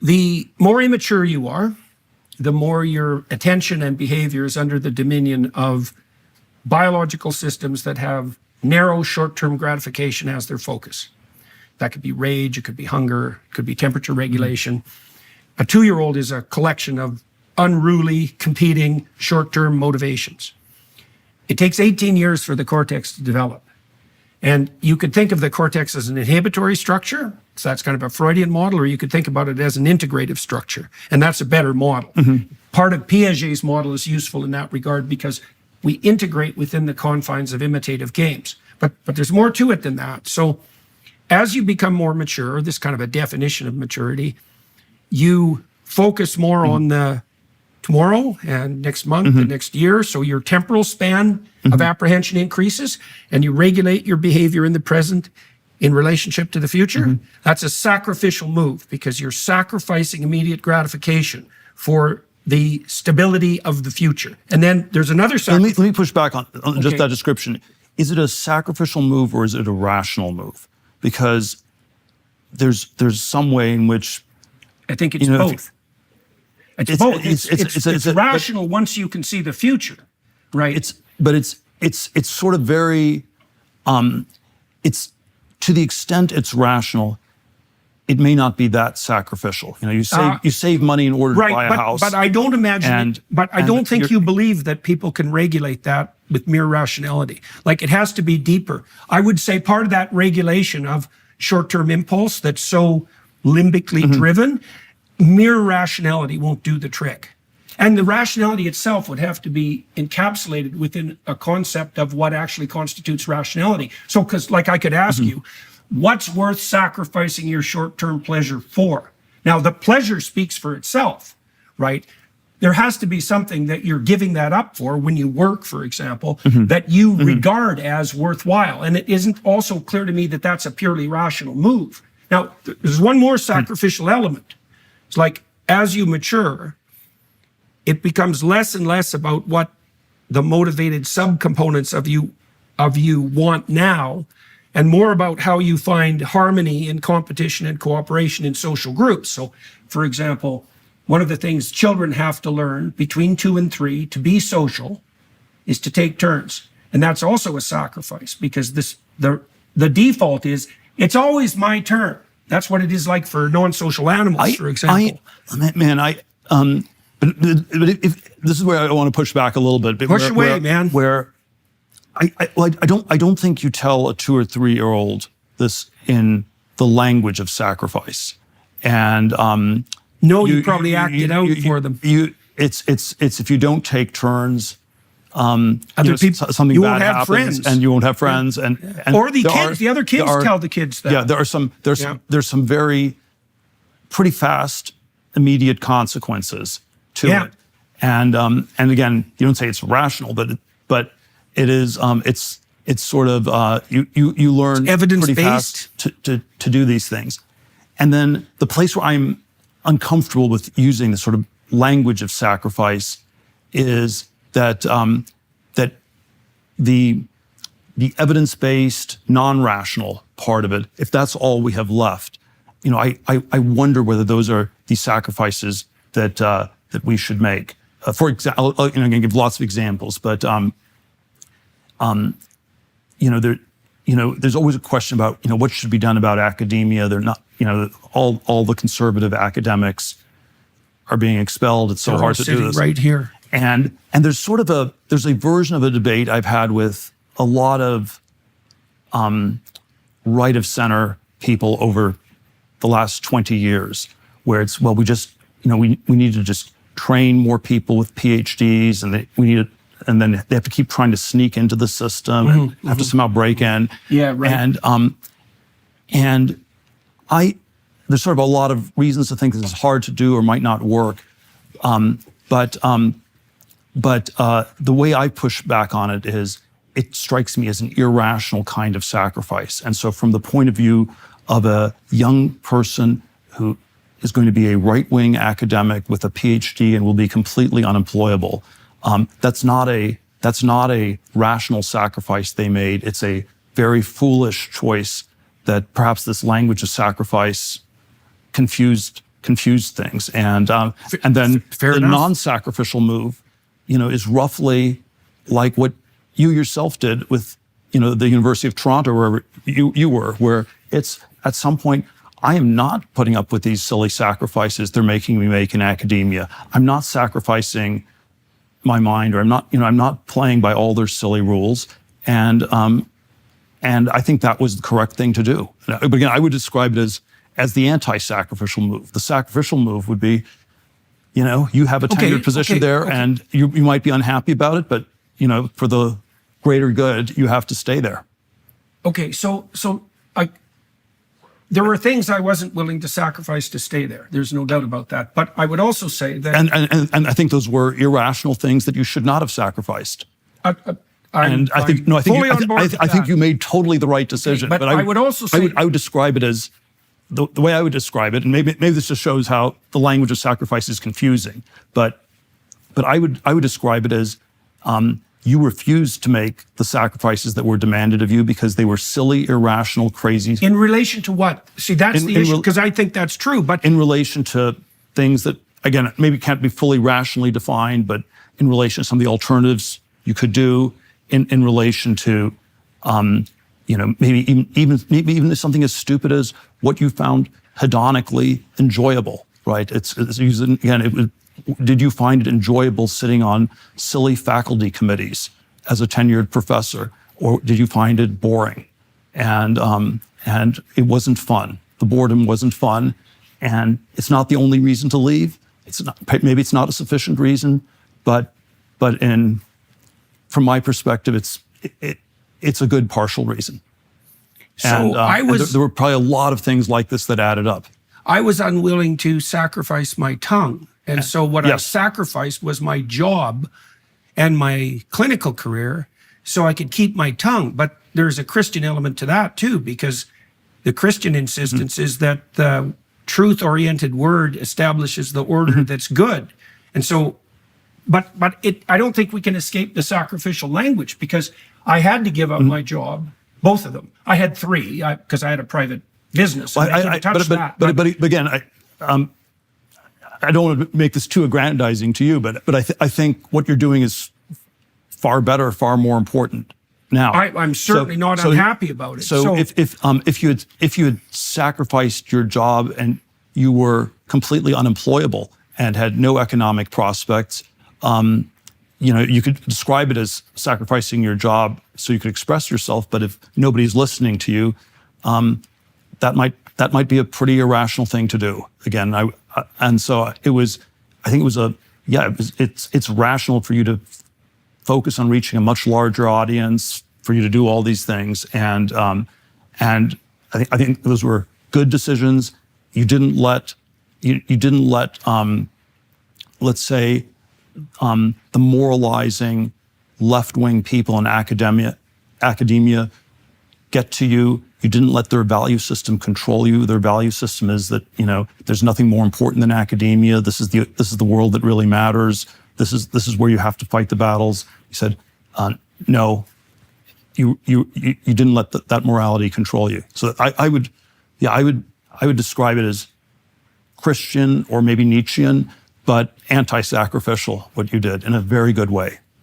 the more immature you are, the more your attention and behavior is under the dominion of biological systems that have narrow short-term gratification as their focus. That could be rage, it could be hunger, it could be temperature regulation. A 2-year-old is a collection of unruly, competing, short-term motivations. It takes 18 years for the cortex to develop. And you could think of the cortex as an inhibitory structure, so that's kind of a Freudian model, or you could think about it as an integrative structure, and that's a better model. Part of Piaget's model is useful in that regard because we integrate within the confines of imitative games. But there's more to it than that. So as you become more mature, this kind of a definition of maturity, you focus more on the tomorrow and next month and next year. So your temporal span of apprehension increases, and you regulate your behavior in the present in relationship to the future. That's a sacrificial move because you're sacrificing immediate gratification for the stability of the future. And then there's another let me push back on just that description. Is it a sacrificial move or is it a rational move? Because there's some way in which I think it's both. It's both. It's rational once you can see the future, right? It's sort of very, it's to the extent it's rational, it may not be that sacrificial. You save money in order to buy a house. But I don't imagine. I don't think you believe that people can regulate that with mere rationality. Like, it has to be deeper. I would say part of that regulation of short-term impulse that's so limbically driven, mere rationality won't do the trick. And the rationality itself would have to be encapsulated within a concept of what actually constitutes rationality. So, because like I could ask you, what's worth sacrificing your short-term pleasure for? Now, the pleasure speaks for itself, right? There has to be something that you're giving that up for when you work, for example, that you regard as worthwhile. And it isn't also clear to me that that's a purely rational move. Now, there's one more sacrificial element. It's like, as you mature, it becomes less and less about what the motivated subcomponents of you want now, and more about how you find harmony in competition and cooperation in social groups. So, for example, one of the things children have to learn between 2 and 3 to be social is to take turns. And that's also a sacrifice, because the default is, it's always my turn. That's what it is like for non-social animals, for example. But if this is where I want to push back a little bit. Push away, man. Where I don't think you tell a 2 or 3-year-old this in the language of sacrifice. And no, you probably act it out for them. It's if you don't take turns, other people, something you bad won't have happens, friends, and you won't have friends, and or the other kids tell the kids that. Yeah, there's some very pretty fast, immediate consequences to it, and again, you don't say it's rational, but it is. It's sort of you learn pretty fast to do these things, and then the place where I'm uncomfortable with using the sort of language of sacrifice is that that the evidence-based, non-rational part of it, if that's all we have left, I wonder whether those are the sacrifices that we should make. For example, I'm going to give lots of examples, but there's always a question about what should be done about academia. They're not, all the conservative academics are being expelled. It's so hard to do this right here. And there's there's a version of a debate I've had with a lot of right of center people over the last 20 years, where it's, well, we just, we need to just train more people with PhDs, and and then they have to keep trying to sneak into the system and have to somehow break in. Yeah, right. And there's sort of a lot of reasons to think this is hard to do or might not work. But the way I push back on it is, it strikes me as an irrational kind of sacrifice. And so from the point of view of a young person who is going to be a right-wing academic with a PhD and will be completely unemployable, that's not a rational sacrifice they made. It's a very foolish choice that perhaps this language of sacrifice confused confused things. And then Fair the enough. non-sacrificial move, is roughly like what you yourself did with, the University of Toronto, where you were, where it's at some point, I am not putting up with these silly sacrifices they're making me make in academia. I'm not sacrificing my mind, or I'm not playing by all their silly rules. And I think that was the correct thing to do. But again, I would describe it as the anti-sacrificial move. The sacrificial move would be, you have a tenured position there, and you might be unhappy about it, but for the greater good, you have to stay there. Okay, so there were things I wasn't willing to sacrifice to stay there. There's no doubt about that. But I would also say that, and I think those were irrational things that you should not have sacrificed. I think you made totally the right decision. Okay, but I would also say, I would describe it as the way I would describe it, and maybe this just shows how the language of sacrifice is confusing. But I would describe it as you refused to make the sacrifices that were demanded of you because they were silly, irrational, crazy. in relation to what? See, that's the issue, because I think that's true. But in relation to things that, again, maybe can't be fully rationally defined, but in relation to some of the alternatives you could do, in relation to, maybe even something as stupid as what you found hedonically enjoyable, right? Did you find it enjoyable sitting on silly faculty committees as a tenured professor, or did you find it boring? And it wasn't fun. The boredom wasn't fun, and it's not the only reason to leave. Maybe it's not a sufficient reason, but from my perspective, it's a good partial reason. so There were probably a lot of things like this that added up. I was unwilling to sacrifice my tongue. And so what I Yes. sacrificed was my job and my clinical career so I could keep my tongue. But there's a Christian element to that too, because the Christian insistence is that the truth-oriented word establishes the order that's good. And so, I don't think we can escape the sacrificial language, because I had to give up my job, both of them. I had three, because I had a private business. And I couldn't touch that. But again, I don't want to make this too aggrandizing to you, but I think what you're doing is far better, far more important now. I'm certainly not unhappy about it. So if you had sacrificed your job and you were completely unemployable and had no economic prospects, you could describe it as sacrificing your job so you could express yourself. But if nobody's listening to you, that might be a pretty irrational thing to do. Again, it's rational for you to focus on reaching a much larger audience, for you to do all these things, and I think those were good decisions. You didn't let let's say the moralizing left-wing people in academia get to you. You didn't let their value system control you. Their value system is that, there's nothing more important than academia. This is the world that really matters. This is where you have to fight the battles. You said, no, you didn't let that morality control you. So I would describe it as Christian or maybe Nietzschean, but anti-sacrificial, what you did, in a very good way.